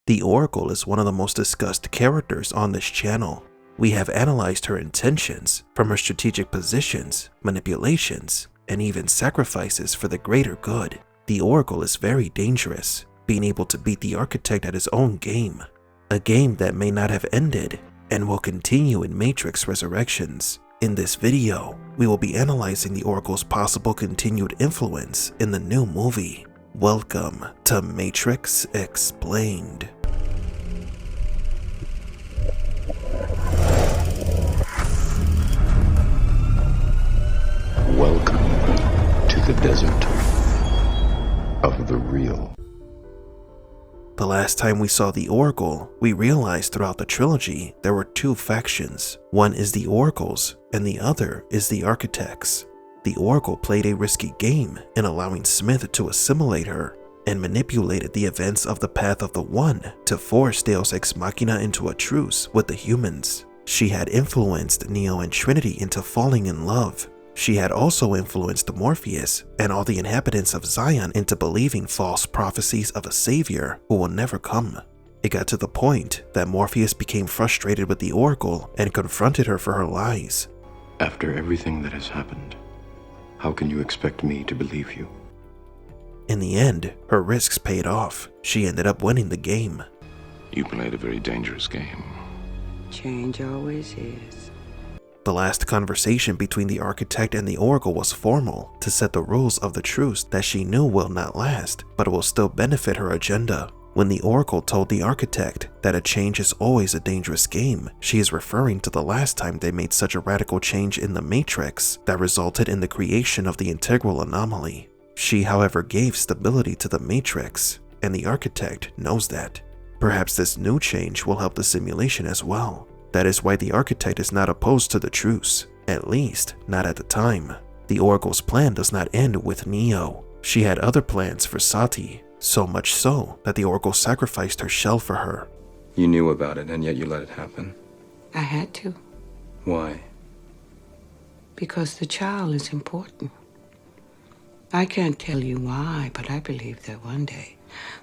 The Oracle is one of the most discussed characters on this channel. We have analyzed her intentions, from her strategic positions, manipulations, and even sacrifices for the greater good. The Oracle is very dangerous, being able to beat the Architect at his own game. A game that may not have ended and will continue in Matrix Resurrections. In this video, we will be analyzing the Oracle's possible continued influence in the new movie. Welcome to Matrix Explained. Welcome to the desert of the real. The last time we saw the Oracle, we realized throughout the trilogy there were two factions. One is the Oracles, and the other is the Architects. The Oracle played a risky game in allowing Smith to assimilate her, and manipulated the events of the Path of the One to force Deus Ex Machina into a truce with the humans. She had influenced Neo and Trinity into falling in love. She had also influenced Morpheus and all the inhabitants of Zion into believing false prophecies of a savior who will never come. It got to the point that Morpheus became frustrated with the Oracle and confronted her for her lies. After everything that has happened, how can you expect me to believe you? In the end, her risks paid off. She ended up winning the game. You played a very dangerous game. Change always is. The last conversation between the Architect and the Oracle was formal, to set the rules of the truce that she knew will not last, but will still benefit her agenda. When the Oracle told the Architect that a change is always a dangerous game, she is referring to the last time they made such a radical change in the Matrix that resulted in the creation of the integral anomaly. She, however, gave stability to the Matrix, and the Architect knows that. Perhaps this new change will help the simulation as well. That is why the Architect is not opposed to the truce, at least not at the time. The Oracle's plan does not end with Neo. She had other plans for Sati, so much so that the Oracle sacrificed her shell for her. You knew about it, and yet you let it happen. I had to, Why? because the child is important. I can't tell you why, but I believe that one day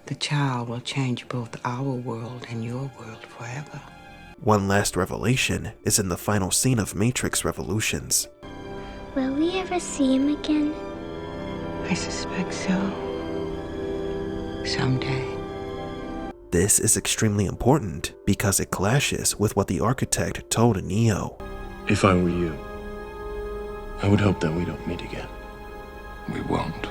the child will change both our world and your world forever. One last revelation is in the final scene of Matrix Revolutions. Will we ever see him again? I suspect so. Someday. This is extremely important because it clashes with what the Architect told Neo. If I were you, I would hope that we don't meet again. We won't.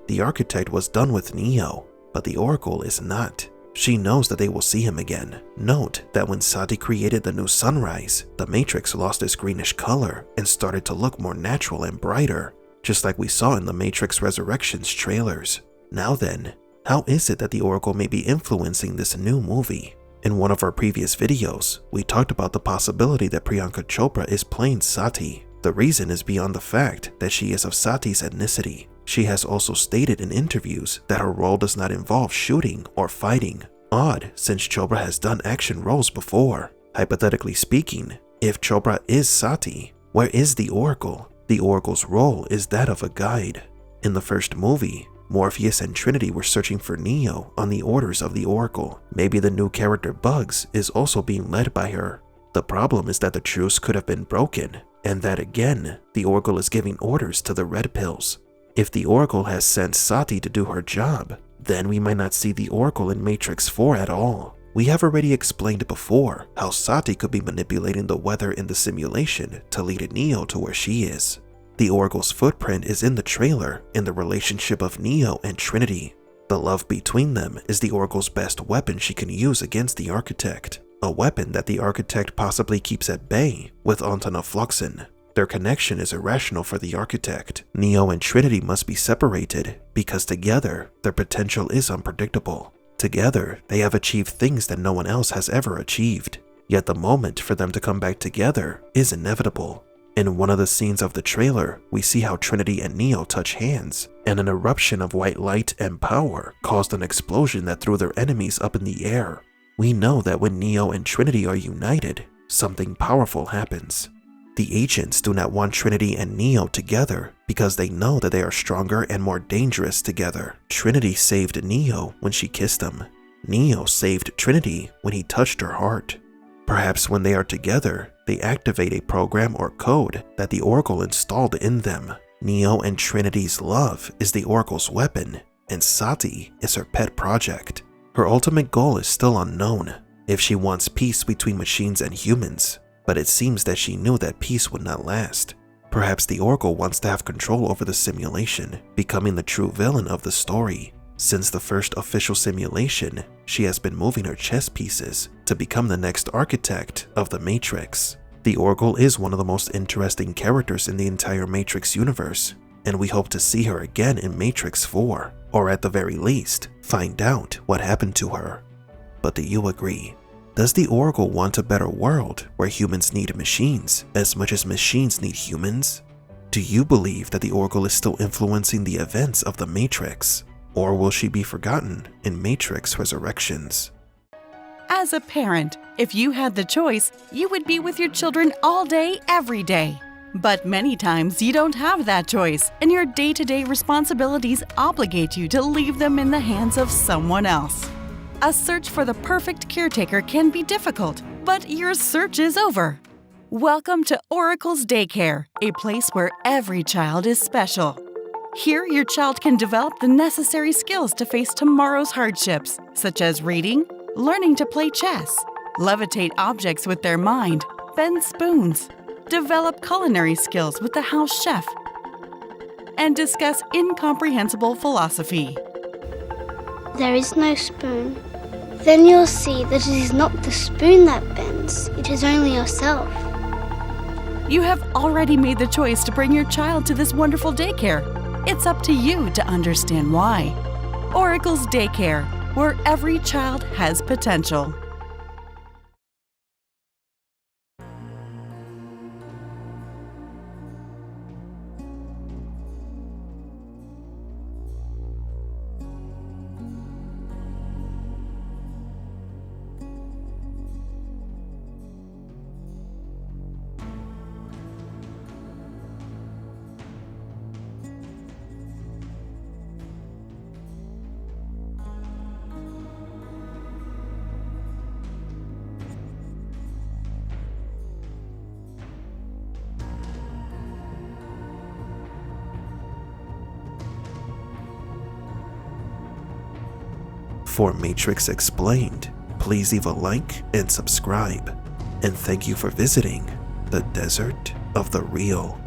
The Architect was done with Neo, but the Oracle is not. She knows that they will see him again. Note that when Sati created the new sunrise, the Matrix lost its greenish color and started to look more natural and brighter, just like we saw in the Matrix Resurrections trailers. Now then, how is it that the Oracle may be influencing this new movie? In one of our previous videos, we talked about the possibility that Priyanka Chopra is playing Sati. The reason is beyond the fact that she is of Sati's ethnicity. She has also stated in interviews that her role does not involve shooting or fighting. Odd, since Chopra has done action roles before. Hypothetically speaking, if Chopra is Sati, where is the Oracle? The Oracle's role is that of a guide. In the first movie, Morpheus and Trinity were searching for Neo on the orders of the Oracle. Maybe the new character Bugs is also being led by her. The problem is that the truce could have been broken, and that again, the Oracle is giving orders to the Red Pills. If the Oracle has sent Sati to do her job, then we might not see the Oracle in Matrix 4 at all. We have already explained before how Sati could be manipulating the weather in the simulation to lead Neo to where she is. The Oracle's footprint is in the trailer in the relationship of Neo and Trinity. The love between them is the Oracle's best weapon she can use against the Architect, a weapon that the Architect possibly keeps at bay with Antonafloxacin. Their connection is irrational for the Architect. Neo and Trinity must be separated because together, their potential is unpredictable. Together, they have achieved things that no one else has ever achieved. Yet the moment for them to come back together is inevitable. In one of the scenes of the trailer, we see how Trinity and Neo touch hands, and an eruption of white light and power caused an explosion that threw their enemies up in the air. We know that when Neo and Trinity are united, something powerful happens. The agents do not want Trinity and Neo together because they know that they are stronger and more dangerous together. Trinity saved Neo when she kissed him. Neo saved Trinity when he touched her heart. Perhaps when they are together, they activate a program or code that the Oracle installed in them. Neo and Trinity's love is the Oracle's weapon, and Sati is her pet project. Her ultimate goal is still unknown, if she wants peace between machines and humans, but it seems that she knew that peace would not last. Perhaps the Oracle wants to have control over the simulation, becoming the true villain of the story. Since the first official simulation, she has been moving her chess pieces to become the next architect of the Matrix. The Oracle is one of the most interesting characters in the entire Matrix universe, and we hope to see her again in Matrix 4, or at the very least, find out what happened to her. But do you agree? Does the Oracle want a better world where humans need machines as much as machines need humans? Do you believe that the Oracle is still influencing the events of the Matrix? Or will she be forgotten in Matrix Resurrections? As a parent, if you had the choice, you would be with your children all day, every day. But many times you don't have that choice, and your day-to-day responsibilities obligate you to leave them in the hands of someone else. A search for the perfect caretaker can be difficult, but your search is over. Welcome to Oracle's Daycare, a place where every child is special. Here, your child can develop the necessary skills to face tomorrow's hardships, such as reading, learning to play chess, levitate objects with their mind, bend spoons, develop culinary skills with the house chef, and discuss incomprehensible philosophy. There is no spoon. Then you'll see that it is not the spoon that bends, it is only yourself. You have already made the choice to bring your child to this wonderful daycare. It's up to you to understand why. Oracle's Daycare, where every child has potential. For Matrix Explained, please leave a like and subscribe. And thank you for visiting the Desert of the Real.